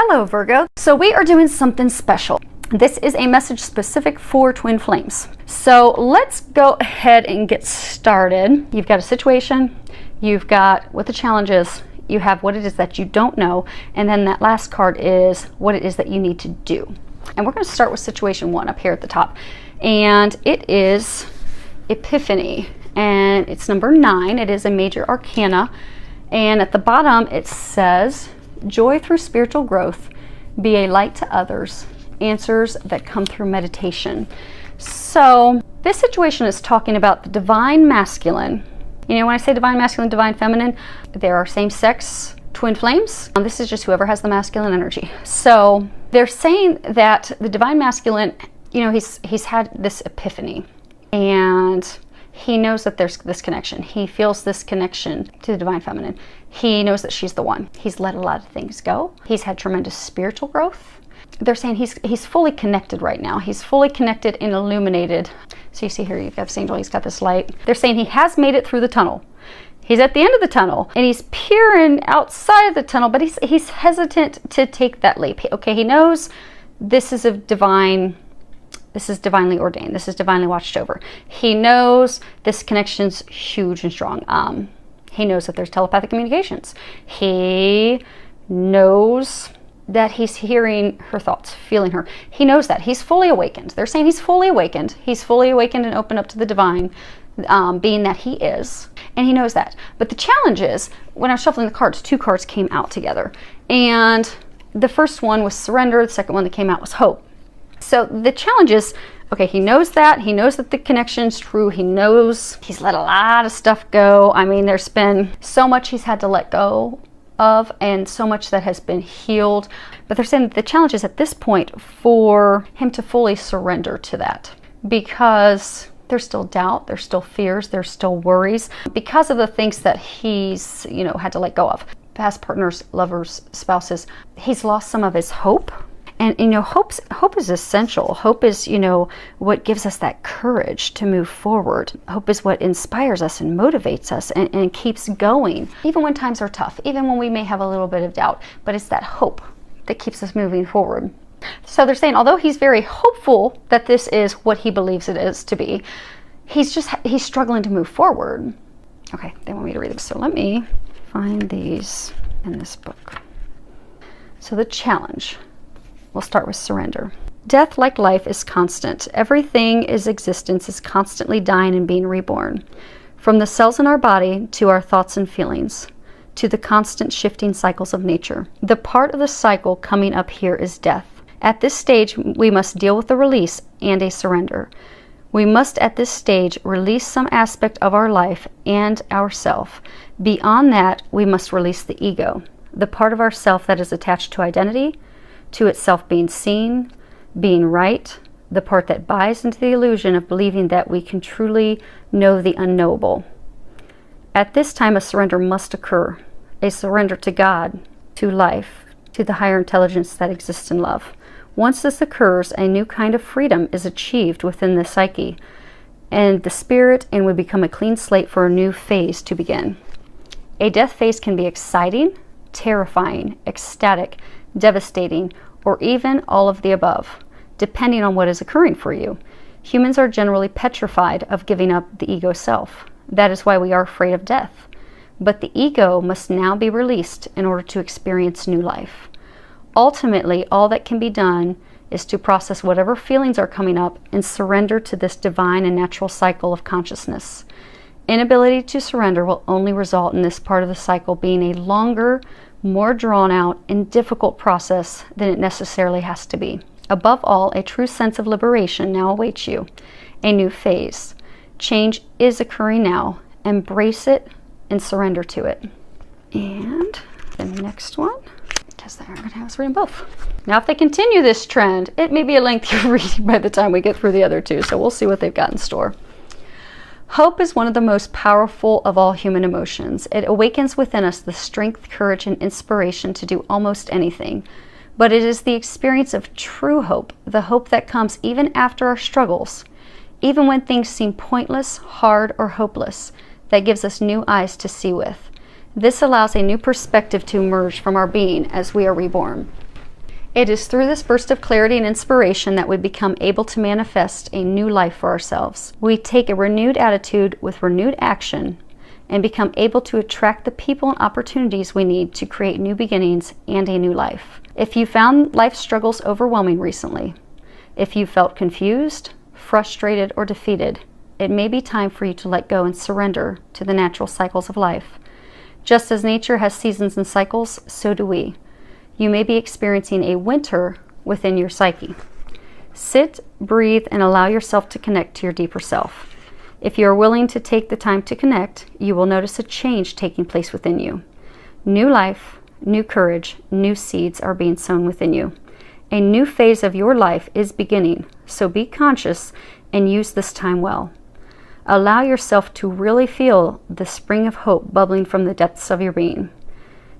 Hello Virgo. So we are doing something special. This is a message specific for twin flames. So let's go ahead and get started. You've got a situation, you've got what the challenge is, you have what it is that you don't know, and then that last card is what it is that you need to do. And we're going to start with situation 1 up here at the top. And it is Epiphany. And it's number 9. It is a major arcana. And at the bottom it says, joy through spiritual growth, be a light to others, answers that come through meditation. So this situation is talking about the divine masculine. You know, when I say divine masculine, divine feminine, there are same-sex twin flames. This is just whoever has the masculine energy. So they're saying that the divine masculine, you know, he's had this epiphany, and he knows that there's this connection. He feels this connection to the divine feminine. He knows that she's the one. He's let a lot of things go. He's had tremendous spiritual growth. They're saying he's fully connected right now. He's fully connected and illuminated. So you see here, you've got this angel, he's got this light. They're saying he has made it through the tunnel. He's at the end of the tunnel and he's peering outside of the tunnel, but he's hesitant to take that leap. Okay, he knows this is divinely ordained. This is divinely watched over. He knows this connection's huge and strong. He knows that there's telepathic communications. He knows that he's hearing her thoughts, feeling her. He knows that. He's fully awakened. They're saying he's fully awakened. He's fully awakened and open up to the divine being that he is. And he knows that. But the challenge is, when I was shuffling the cards, 2 cards came out together. And the first one was surrender. The second one that came out was hope. So the challenge is, okay, he knows that. He knows that the connection's true. He knows he's let a lot of stuff go. I mean, there's been so much he's had to let go of and so much that has been healed. But they're saying that the challenge is at this point for him to fully surrender to that, because there's still doubt, there's still fears, there's still worries because of the things that he's, you know, had to let go of. Past partners, lovers, spouses. He's lost some of his hope. And, you know, hope is essential. Hope is, you know, what gives us that courage to move forward. Hope is what inspires us and motivates us and keeps going, even when times are tough, even when we may have a little bit of doubt. But it's that hope that keeps us moving forward. So they're saying, although he's very hopeful that this is what he believes it is to be, he's struggling to move forward. Okay, they want me to read them. So let me find these in this book. So the challenge. We'll start with surrender. Death, like life, is constant. Everything is existence is constantly dying and being reborn. From the cells in our body to our thoughts and feelings, to the constant shifting cycles of nature. The part of the cycle coming up here is death. At this stage, we must deal with a release and a surrender. We must at this stage release some aspect of our life and ourself. Beyond that, we must release the ego, the part of ourself that is attached to identity, to itself being seen, being right, the part that buys into the illusion of believing that we can truly know the unknowable. At this time, a surrender must occur, a surrender to God, to life, to the higher intelligence that exists in love. Once this occurs, a new kind of freedom is achieved within the psyche and the spirit, and we become a clean slate for a new phase to begin. A death phase can be exciting, terrifying, ecstatic, devastating, or even all of the above, depending on what is occurring for you. Humans are generally petrified of giving up the ego self. That is why we are afraid of death. But the ego must now be released in order to experience new life. Ultimately, all that can be done is to process whatever feelings are coming up and surrender to this divine and natural cycle of consciousness. Inability to surrender will only result in this part of the cycle being a longer, more drawn out and difficult process than it necessarily has to be. Above all, a true sense of liberation now awaits you. A new phase. Change is occurring now. Embrace it and surrender to it. And the next one, because they're going to have us reading both. Now, if they continue this trend, it may be a lengthy reading by the time we get through the other 2, so we'll see what they've got in store. Hope is one of the most powerful of all human emotions. It awakens within us the strength, courage, and inspiration to do almost anything. But it is the experience of true hope, the hope that comes even after our struggles, even when things seem pointless, hard, or hopeless, that gives us new eyes to see with. This allows a new perspective to emerge from our being as we are reborn. It is through this burst of clarity and inspiration that we become able to manifest a new life for ourselves. We take a renewed attitude with renewed action and become able to attract the people and opportunities we need to create new beginnings and a new life. If you found life struggles overwhelming recently, if you felt confused, frustrated, or defeated, it may be time for you to let go and surrender to the natural cycles of life. Just as nature has seasons and cycles, so do we. You may be experiencing a winter within your psyche. Sit, breathe, and allow yourself to connect to your deeper self. If you are willing to take the time to connect, you will notice a change taking place within you. New life, new courage, new seeds are being sown within you. A new phase of your life is beginning, so be conscious and use this time well. Allow yourself to really feel the spring of hope bubbling from the depths of your being.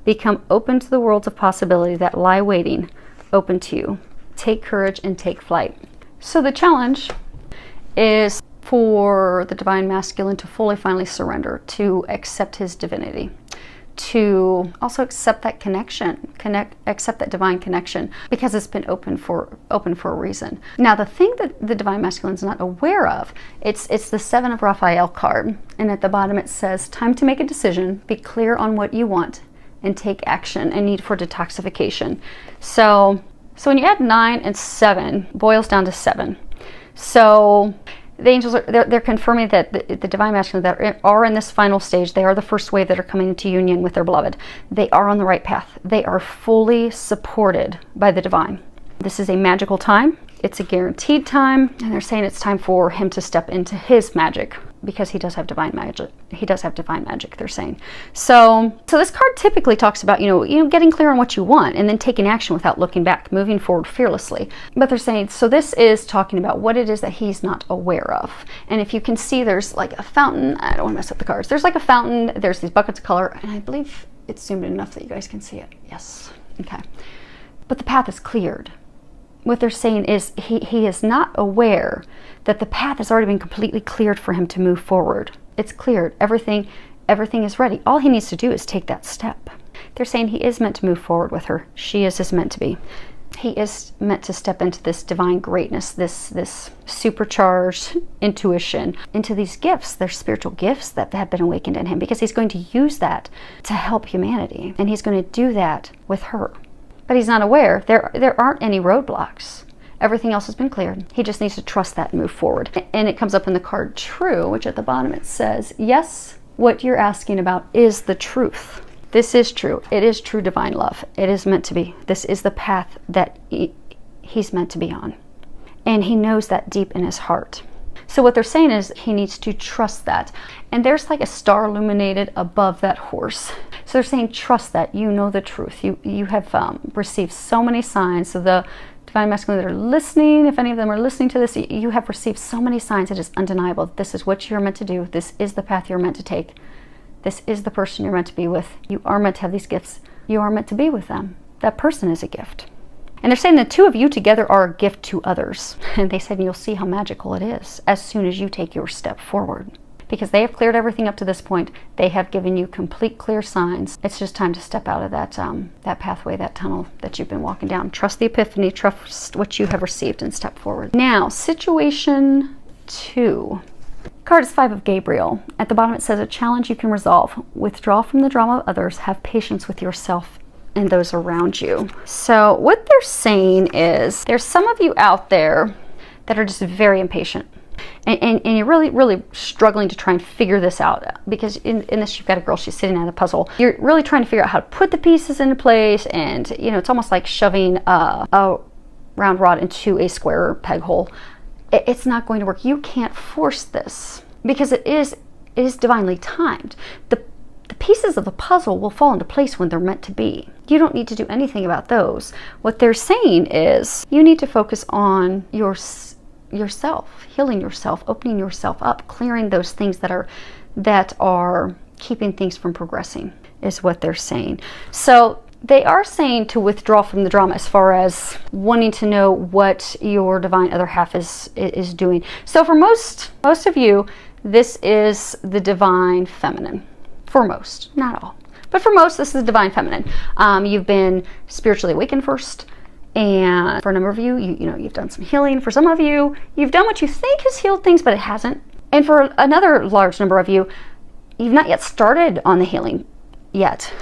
Become open to the worlds of possibility that lie waiting, open to you. Take courage and take flight. So the challenge is for the divine masculine to fully, finally surrender, to accept his divinity, to also accept that connection, accept that divine connection, because it's been open for a reason. Now, the thing that the divine masculine is not aware of, it's the Seven of Raphael card, and at the bottom it says, time to make a decision, be clear on what you want, and take action, and need for detoxification. So when you add 9 and 7, boils down to 7. So the angels they're confirming that the divine masculine that are in this final stage, they are the first wave that are coming into union with their beloved. They are on the right path. They are fully supported by the divine. This is a magical time. It's a guaranteed time, and they're saying it's time for him to step into his magic, because he does have divine magic. He does have divine magic, they're saying. So this card typically talks about, getting clear on what you want and then taking action without looking back, moving forward fearlessly. But they're saying, so this is talking about what it is that he's not aware of. And if you can see, there's like a fountain. I don't want to mess up the cards. There's like a fountain. There's these buckets of color, and I believe it's zoomed in enough that you guys can see it. Yes. Okay. But the path is cleared. What they're saying is he is not aware that the path has already been completely cleared for him to move forward. It's cleared. Everything is ready. All he needs to do is take that step. They're saying he is meant to move forward with her. She is meant to be. He is meant to step into this divine greatness, this supercharged intuition, into these gifts. They're spiritual gifts that have been awakened in him, because he's going to use that to help humanity. And he's going to do that with her. But he's not aware. There aren't any roadblocks. Everything else has been cleared. He just needs to trust that and move forward. And it comes up in the card True, which at the bottom it says, yes, what you're asking about is the truth. This is true. It is true divine love. It is meant to be. This is the path that he's meant to be on. And he knows that deep in his heart. So what they're saying is he needs to trust that. And there's like a star illuminated above that horse. So they're saying trust that. You know the truth. You have received so many signs. So the divine masculine that are listening, if any of them are listening to this, you have received so many signs. It is undeniable. This is what you're meant to do. This is the path you're meant to take. This is the person you're meant to be with. You are meant to have these gifts. You are meant to be with them. That person is a gift. And they're saying the two of you together are a gift to others. And they said you'll see how magical it is as soon as you take your step forward. Because they have cleared everything up to this point. They have given you complete clear signs. It's just time to step out of that pathway, that tunnel that you've been walking down. Trust the epiphany, trust what you have received, and step forward. Now, situation 2. Card is 5 of Gabriel. At the bottom it says, a challenge you can resolve. Withdraw from the drama of others. Have patience with yourself and those around you. So what they're saying is there's some of you out there that are just very impatient. And you're really struggling to try and figure this out, because in this you've got a girl, she's sitting at a puzzle. You're really trying to figure out how to put the pieces into place, and it's almost like shoving a round rod into a square peg hole. It's not going to work. You can't force this, because it is divinely timed. The pieces of the puzzle will fall into place when they're meant to be. You don't need to do anything about those. What they're saying is you need to focus on yourself, healing yourself, opening yourself up, clearing those things that are keeping things from progressing, is what they're saying. So they are saying to withdraw from the drama as far as wanting to know what your divine other half is doing. So for most of you, this is the divine feminine. For most, not all. But for most, this is the divine feminine. You've been spiritually awakened first, And for a number of you, you've done some healing. For some of you, you've done what you think has healed things, but it hasn't. And for another large number of you, you've not yet started on the healing yet,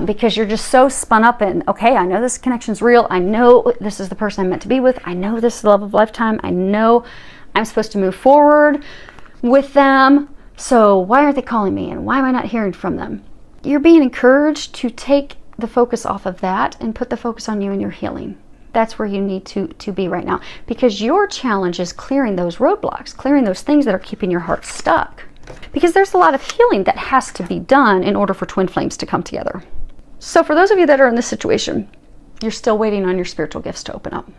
because you're just so spun up in, okay, I know this connection's real. I know this is the person I'm meant to be with. I know this is the love of a lifetime. I know I'm supposed to move forward with them. So why aren't they calling me? And why am I not hearing from them? You're being encouraged to take the focus off of that and put the focus on you and your healing. That's where you need to be right now, because your challenge is clearing those roadblocks, clearing those things that are keeping your heart stuck. Because there's a lot of healing that has to be done in order for twin flames to come together. So for those of you that are in this situation, you're still waiting on your spiritual gifts to open up.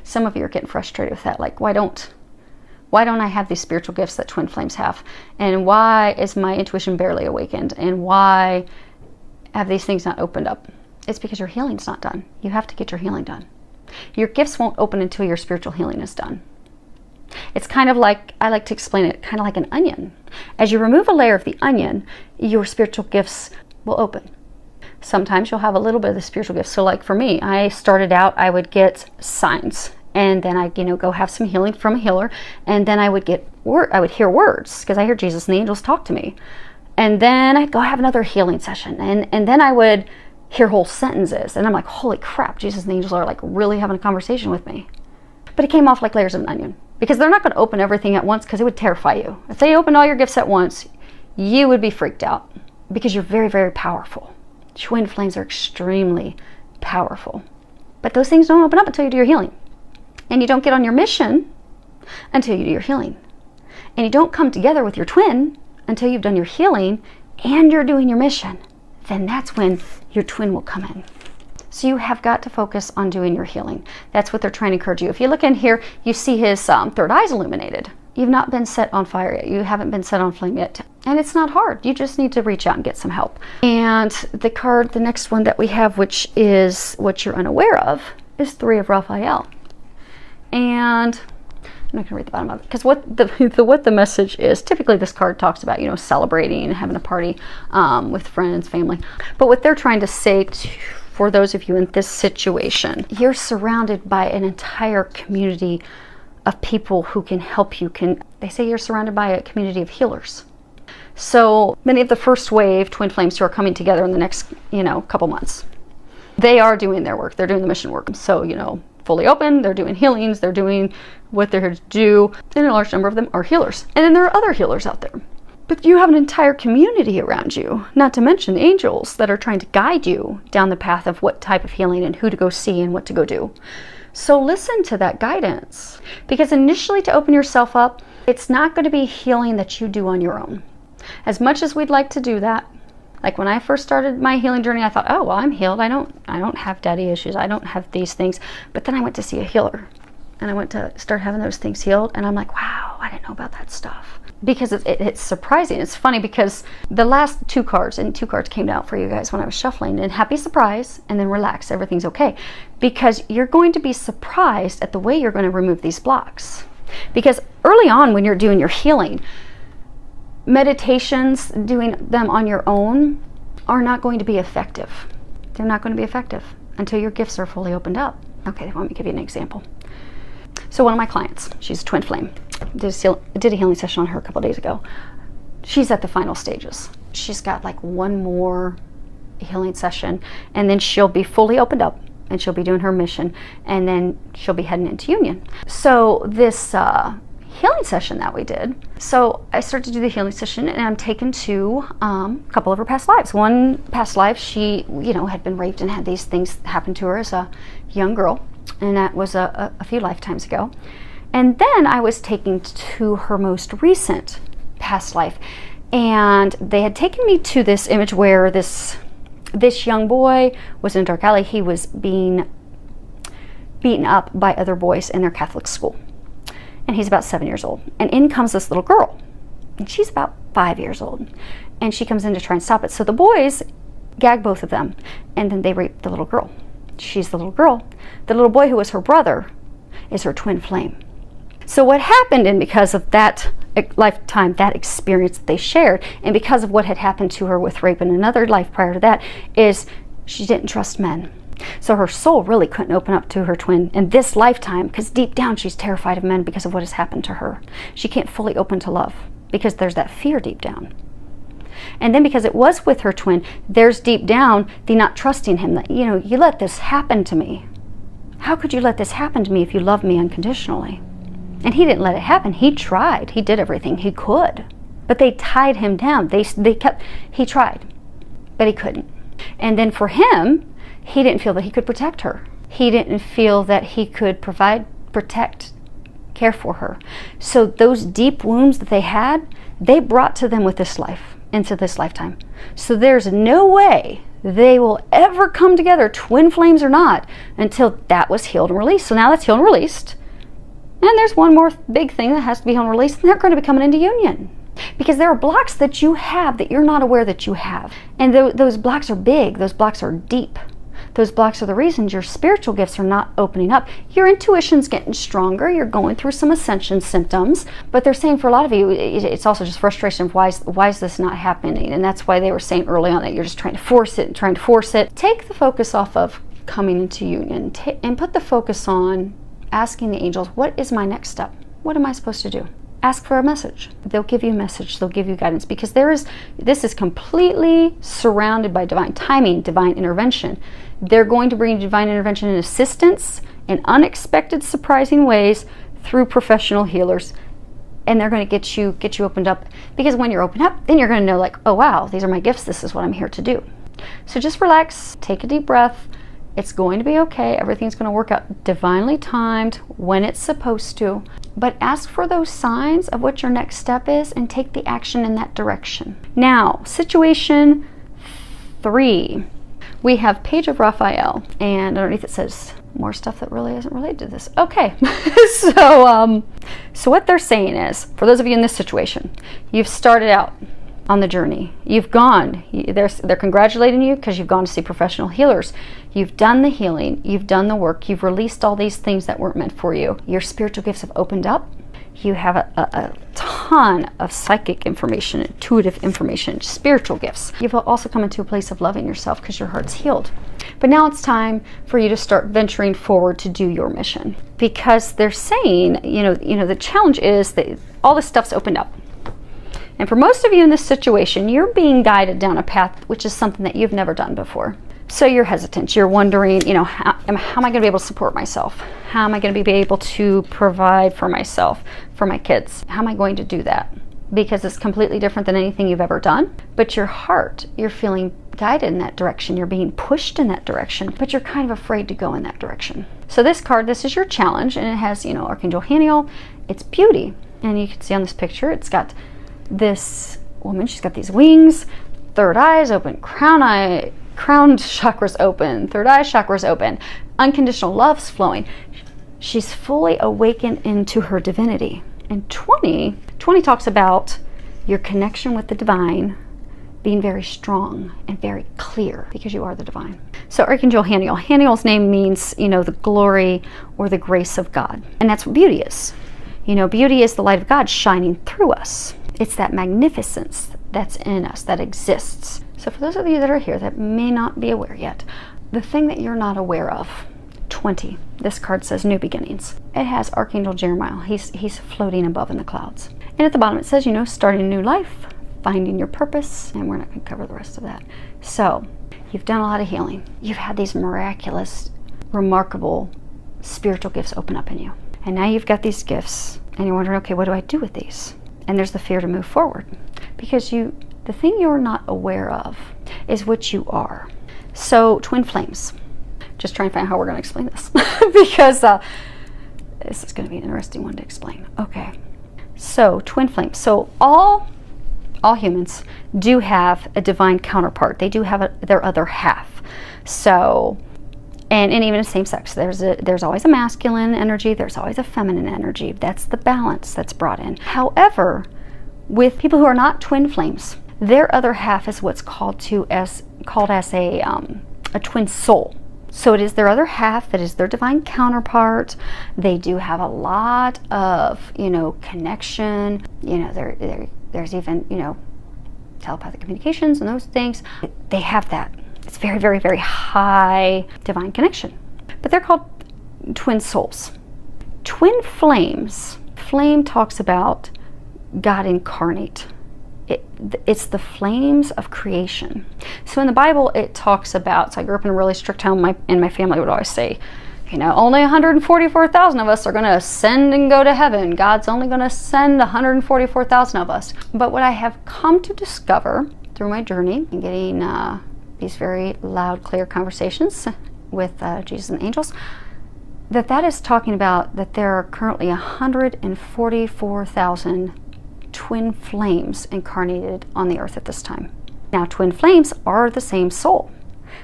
Some of you are getting frustrated with that. Like, why don't I have these spiritual gifts that twin flames have? And why is my intuition barely awakened? And why have these things not opened up? It's because your healing's not done. You have to get your healing done. Your gifts won't open until your spiritual healing is done. It's kind of like, I like to explain it, kind of like an onion. As you remove a layer of the onion, your spiritual gifts will open. Sometimes you'll have a little bit of the spiritual gifts. So like for me, I started out, I would get signs, and then I'd go have some healing from a healer, and then I would hear words, because I hear Jesus and the angels talk to me. And then I'd go have another healing session, and then I would hear whole sentences, and I'm like, holy crap, Jesus and the angels are like really having a conversation with me. But it came off like layers of an onion, because they're not going to open everything at once, because it would terrify you. If they opened all your gifts at once, you would be freaked out, because you're very, very powerful. Twin flames are extremely powerful. But those things don't open up until you do your healing. And you don't get on your mission until you do your healing. And you don't come together with your twin until you've done your healing and you're doing your mission. Then that's when your twin will come in. So you have got to focus on doing your healing. That's what they're trying to encourage you. If you look in here, you see his third eye's illuminated. You've not been set on fire yet. You haven't been set on flame yet. And it's not hard. You just need to reach out and get some help. And the card, the next one that we have, which is what you're unaware of, is Three of Raphael. And I'm not going to read the bottom of it, because what the message is, typically this card talks about, celebrating, having a party with friends, family. But what they're trying to say for those of you in this situation, you're surrounded by an entire community of people who can help you. They say you're surrounded by a community of healers. So many of the first wave twin flames who are coming together in the next, couple months, they are doing their work. They're doing the mission work. So, fully open, they're doing healings, they're doing what they're here to do, and a large number of them are healers. And then there are other healers out there. But you have an entire community around you, not to mention angels that are trying to guide you down the path of what type of healing and who to go see and what to go do. So listen to that guidance, because initially, to open yourself up, it's not going to be healing that you do on your own. As much as we'd like to do that, like when I first started my healing journey, I thought, oh, well, I'm healed. I don't have daddy issues. I don't have these things. But then I went to see a healer, and I went to start having those things healed. And I'm like, wow, I didn't know about that stuff. Because it's surprising. It's funny, because the last two cards came out for you guys when I was shuffling, and happy surprise, and then relax, everything's okay. Because you're going to be surprised at the way you're going to remove these blocks. Because early on when you're doing your healing, meditations, doing them on your own, are not going to be effective. They're not going to be effective until your gifts are fully opened up. Okay, let me give you an example. So one of my clients, she's a twin flame, did a healing session on her a couple days ago. She's at the final stages. She's got like one more healing session, and then she'll be fully opened up, and she'll be doing her mission, and then she'll be heading into union. So this healing session that we did, so I started to do the healing session, and I'm taken to a couple of her past lives. One past life, she had been raped and had these things happen to her as a young girl, and that was a few lifetimes ago. And then I was taken to her most recent past life, and they had taken me to this image where this young boy was in a dark alley. He was being beaten up by other boys in their Catholic school. And he's about 7 years old. And in comes this little girl. And she's about 5 years old. And she comes in to try and stop it. So the boys gag both of them. And then they rape the little girl. She's the little girl. The little boy who was her brother is her twin flame. So what happened, and because of that lifetime, that experience that they shared, and because of what had happened to her with rape in another life prior to that, is she didn't trust men. So her soul really couldn't open up to her twin in this lifetime, because deep down she's terrified of men because of what has happened to her. She can't fully open to love because there's that fear deep down. And then because it was with her twin, there's deep down the not trusting him, that, you let this happen to me. How could you let this happen to me if you love me unconditionally? And he didn't let it happen. He tried. He did everything he could. But they tied him down. He tried, but he couldn't. And then for him, he didn't feel that he could protect her. He didn't feel that he could provide, protect, care for her. So those deep wounds that they had, they brought to them with this life, into this lifetime. So there's no way they will ever come together, twin flames or not, until that was healed and released. So now that's healed and released. And there's one more big thing that has to be healed and released, and they're going to be coming into union. Because there are blocks that you have that you're not aware that you have. And those blocks are big. Those blocks are deep. Those blocks are the reasons your spiritual gifts are not opening up. Your intuition's getting stronger. You're going through some ascension symptoms. But they're saying for a lot of you, it's also just frustration of why is this not happening? And that's why they were saying early on that you're just trying to force it and trying to force it. Take the focus off of coming into union and put the focus on asking the angels, what is my next step? What am I supposed to do? Ask for a message. They'll give you a message. They'll give you guidance, because this is completely surrounded by divine timing, divine intervention. They're going to bring divine intervention and assistance in unexpected, surprising ways through professional healers, and they're going to get you opened up. Because when you're opened up, then you're going to know, like, oh wow, these are my gifts. This is what I'm here to do. So just relax, take a deep breath. It's going to be okay. Everything's going to work out divinely timed when it's supposed to. But ask for those signs of what your next step is and take the action in that direction. Now, situation 3. We have Page of Raphael, and underneath it says more stuff that really isn't related to this. Okay, so what they're saying is, for those of you in this situation, you've started out on the journey. You've gone. They're congratulating you because you've gone to see professional healers. You've done the healing. You've done the work. You've released all these things that weren't meant for you. Your spiritual gifts have opened up. You have a ton of psychic information, intuitive information, spiritual gifts. You've also come into a place of loving yourself because your heart's healed. But now it's time for you to start venturing forward to do your mission, because they're saying, the challenge is that all this stuff's opened up. And for most of you in this situation, you're being guided down a path which is something that you've never done before. So you're hesitant. You're wondering, how am I going to be able to support myself? How am I going to be able to provide for myself, for my kids? How am I going to do that? Because it's completely different than anything you've ever done. But your heart, you're feeling guided in that direction. You're being pushed in that direction, but you're kind of afraid to go in that direction. So this card, this is your challenge, and it has, Archangel Haniel. It's beauty. And you can see on this picture, it's got this woman, she's got these wings, third eye's open, crown chakra's open, third eye chakra's open, unconditional love's flowing. She's fully awakened into her divinity. And 20 talks about your connection with the divine being very strong and very clear, because you are the divine. So Archangel Haniel. Haniel's name means, the glory or the grace of God. And that's what beauty is. Beauty is the light of God shining through us. It's that magnificence that's in us, that exists. So for those of you that are here that may not be aware yet, the thing that you're not aware of, 20, this card says new beginnings. It has Archangel Jeremiah. He's floating above in the clouds. And at the bottom it says, starting a new life, finding your purpose, and we're not going to cover the rest of that. So you've done a lot of healing. You've had these miraculous, remarkable spiritual gifts open up in you. And now you've got these gifts, and you're wondering, okay, what do I do with these? And there's the fear to move forward, because the thing you're not aware of is what you are. So twin flames, just trying to find out how we're going to explain this because this is going to be an interesting one to explain. Okay, so twin flames. So all humans do have a divine counterpart. They do have their other half. So, and even in same sex, there's always a masculine energy, there's always a feminine energy. That's the balance that's brought in. However, with people who are not twin flames, their other half is what's called as a twin soul. So it is their other half that is their divine counterpart. They do have a lot of, connection. There's even, telepathic communications and those things. They have that. It's very, very, very high divine connection. But they're called twin souls. Twin flames. Flame talks about God incarnate. It's the flames of creation. So in the Bible, it talks about, so I grew up in a really strict home, and my family would always say, only 144,000 of us are going to ascend and go to heaven. God's only going to send 144,000 of us. But what I have come to discover through my journey and getting these very loud, clear conversations with Jesus and angels, that is talking about that there are currently 144,000 twin flames incarnated on the earth at this time. Now, twin flames are the same soul.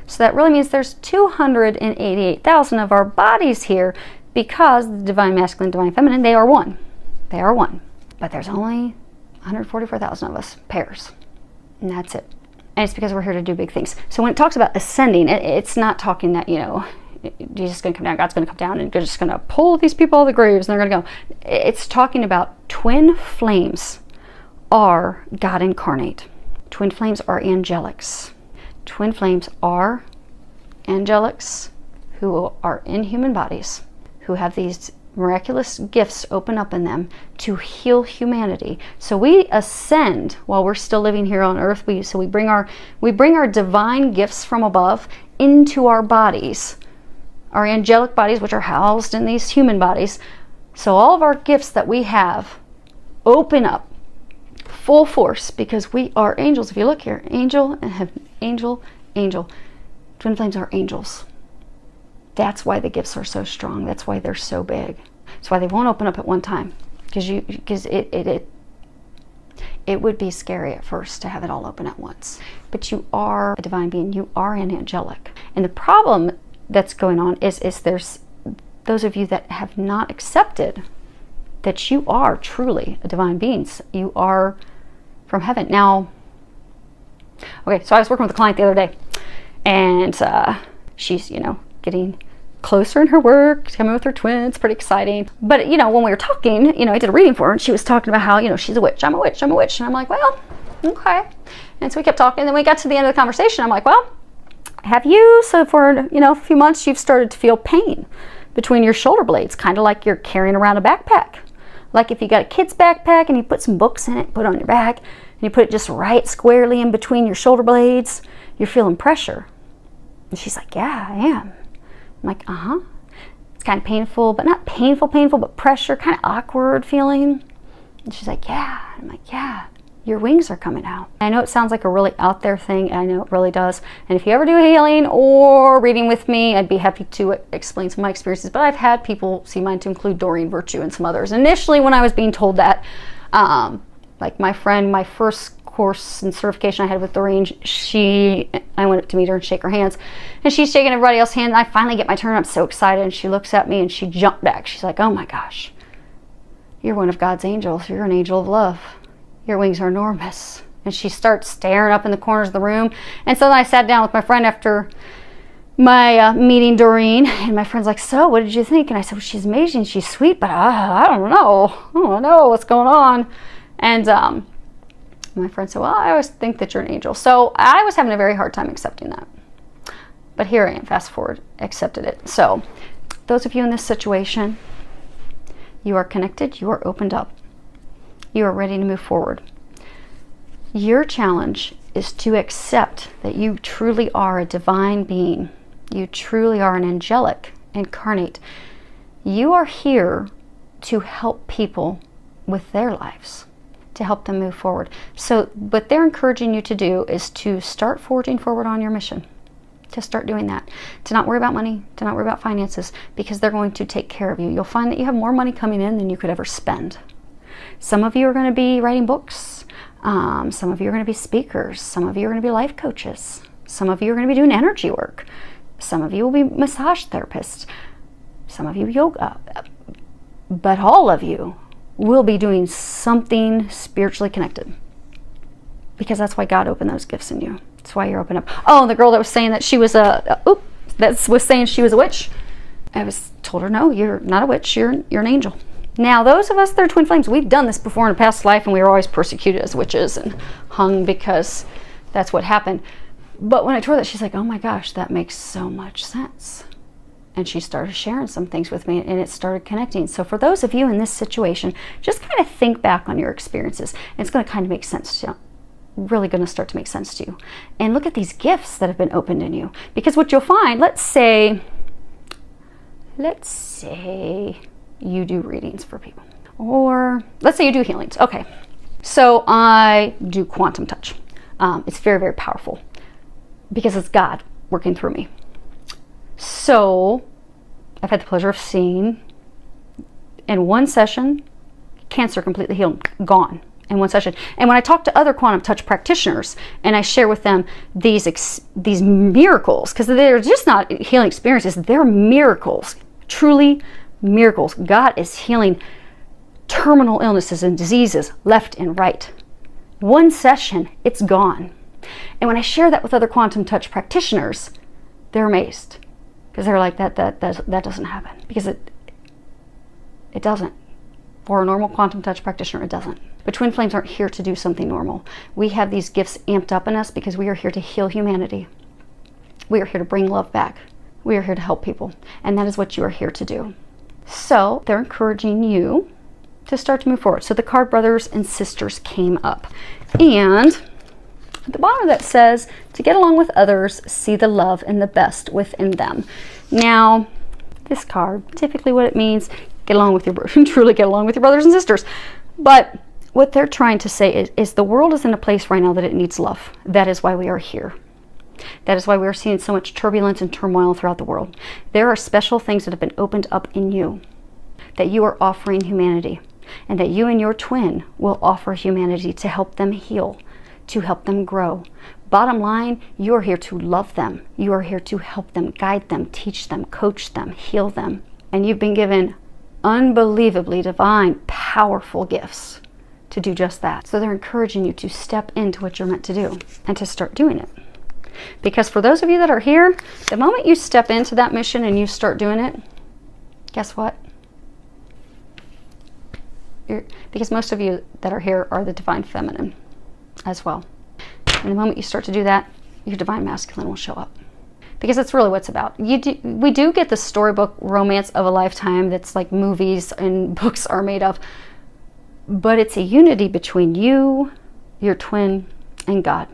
So that really means there's 288,000 of our bodies here, because the divine masculine, divine feminine, they are one. They are one. But there's only 144,000 of us, pairs. And that's it. And it's because we're here to do big things. So when it talks about ascending, it's not talking that, Jesus is going to come down, God's going to come down, and just going to pull these people out of the graves, and they're going to go. It's talking about twin flames are God incarnate. Twin flames are angelics. Twin flames are angelics who are in human bodies, who have these miraculous gifts open up in them to heal humanity. So we ascend while we're still living here on earth. We bring our divine gifts from above into our bodies, our angelic bodies, which are housed in these human bodies. So all of our gifts that we have open up full force, because we are angels. If you look here, angel and heaven, angel. Twin flames are angels. That's why the gifts are so strong. That's why they're so big. That's why they won't open up at one time, because it would be scary at first to have it all open at once. But you are a divine being. You are an angelic. And the problem that's going on is there's those of you that have not accepted that you are truly a divine being. You are from heaven. Now, okay, so I was working with a client the other day, and she's, getting closer in her work, coming with her twins, pretty exciting. But, when we were talking, I did a reading for her, and she was talking about how, she's a witch, I'm a witch. And I'm like, well, okay. And so we kept talking, and then we got to the end of the conversation. I'm like, well, have you, so for, a few months, you've started to feel pain between your shoulder blades, kind of like you're carrying around a backpack. Like if you got a kid's backpack and you put some books in it, put it on your back, and you put it just right squarely in between your shoulder blades, you're feeling pressure. And she's like, yeah, I am. I'm like, uh-huh. It's kind of painful, but not painful, but pressure, kind of awkward feeling. And she's like, yeah. I'm like, yeah, your wings are coming out. I know it sounds like a really out there thing, and I know it really does. And if you ever do healing or reading with me, I'd be happy to explain some of my experiences. But I've had people see mine, to include Doreen Virtue and some others. Initially, when I was being told that, like my friend, my first course and certification I had with Doreen, I went up to meet her and shake her hands, and she's shaking everybody else's hand, and I finally get my turn. I'm so excited, and she looks at me and she jumped back. She's like, oh my gosh, you're one of God's angels. You're an angel of love. Your wings are enormous. And she starts staring up in the corners of the room. And so then I sat down with my friend after my meeting Doreen, and my friend's like, so what did you think? And I said, well, she's amazing, she's sweet, but I don't know what's going on. And my friend said, well, I always think that you're an angel. So I was having a very hard time accepting that. But here I am, fast forward, accepted it. So those of you in this situation, you are connected, you are opened up, you are ready to move forward. Your challenge is to accept that you truly are a divine being. You truly are an angelic incarnate. You are here to help people with their lives, to help them move forward. So what they're encouraging you to do is to start forging forward on your mission, to start doing that, to not worry about money, to not worry about finances, because they're going to take care of you. You'll find that you have more money coming in than you could ever spend. Some of you are going to be writing books. Some of you are going to be speakers. Some of you are going to be life coaches. Some of you are going to be doing energy work. Some of you will be massage therapists. Some of you yoga. But all of you will be doing something spiritually connected, because that's why God opened those gifts in you. That's why you're open up. Oh, and the girl that was saying that she was was saying she was a witch, I told her, no, you're not a witch. You're an angel. Now, those of us that are twin flames, we've done this before in a past life, and we were always persecuted as witches and hung because that's what happened. But when I told her that, she's like, oh my gosh, that makes so much sense. And she started sharing some things with me, and it started connecting. So for those of you in this situation, just kind of think back on your experiences. And it's going to kind of make sense to you. Really going to start to make sense to you. And look at these gifts that have been opened in you. Because what you'll find, let's say you do readings for people. Or let's say you do healings. Okay. So I do quantum touch. It's very, very powerful because it's God working through me. So I've had the pleasure of seeing in one session, cancer completely healed, gone in one session. And when I talk to other quantum touch practitioners and I share with them these miracles, because they're just not healing experiences, they're miracles, truly miracles. God is healing terminal illnesses and diseases left and right. One session, it's gone. And when I share that with other quantum touch practitioners, they're amazed. Because they're like, that doesn't happen. Because it doesn't. For a normal quantum touch practitioner, it doesn't. But twin flames aren't here to do something normal. We have these gifts amped up in us because we are here to heal humanity. We are here to bring love back. We are here to help people. And that is what you are here to do. So they're encouraging you to start to move forward. So the card brothers and sisters came up. And at the bottom that says, to get along with others, see the love and the best within them. Now, this card, typically what it means, get along with your truly get along with your brothers and sisters. But what they're trying to say is the world is in a place right now that it needs love. That is why we are here. That is why we are seeing so much turbulence and turmoil throughout the world. There are special things that have been opened up in you that you are offering humanity, and that you and your twin will offer humanity to help them heal, to help them grow. Bottom line, you are here to love them. You are here to help them, guide them, teach them, coach them, heal them. And you've been given unbelievably divine, powerful gifts to do just that. So they're encouraging you to step into what you're meant to do and to start doing it. Because for those of you that are here, the moment you step into that mission and you start doing it, guess what? Because most of you that are here are the divine feminine as well. And the moment you start to do that, your divine masculine will show up. Because that's really what it's about. We do get the storybook romance of a lifetime that's like movies and books are made of. But it's a unity between you, your twin, and God.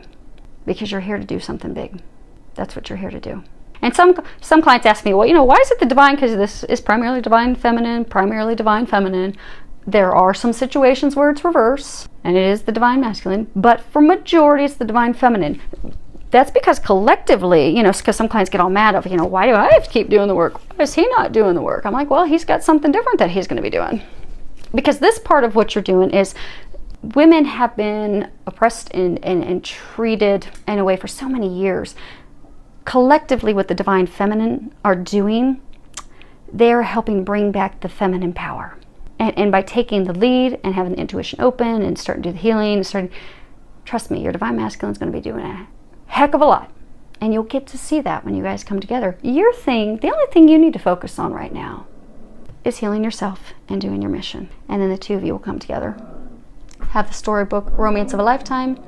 Because you're here to do something big. That's what you're here to do. And some clients ask me, well, why is it the divine? Because this is primarily divine feminine, primarily divine feminine. There are some situations where it's reverse, and it is the divine masculine, but for majority, it's the divine feminine. That's because collectively, because some clients get all mad of, why do I have to keep doing the work? Why is he not doing the work? I'm like, well, he's got something different that he's going to be doing. Because this part of what you're doing is women have been oppressed and treated in a way for so many years. Collectively, what the divine feminine are doing, they're helping bring back the feminine power. And by taking the lead and having the intuition open and starting to do the healing, trust me, your divine masculine is going to be doing a heck of a lot. And you'll get to see that when you guys come together. The only thing you need to focus on right now is healing yourself and doing your mission. And then the two of you will come together, have the storybook romance of a lifetime,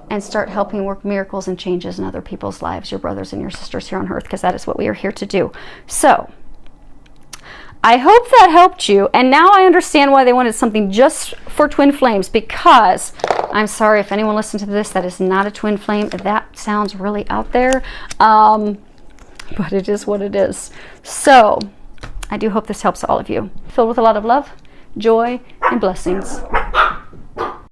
and start helping work miracles and changes in other people's lives, your brothers and your sisters here on earth, because that is what we are here to do. So, I hope that helped you, and now I understand why they wanted something just for twin flames, because I'm sorry if anyone listened to this that is not a twin flame. That sounds really out there, but it is what it is. So I do hope this helps all of you. Filled with a lot of love, joy, and blessings.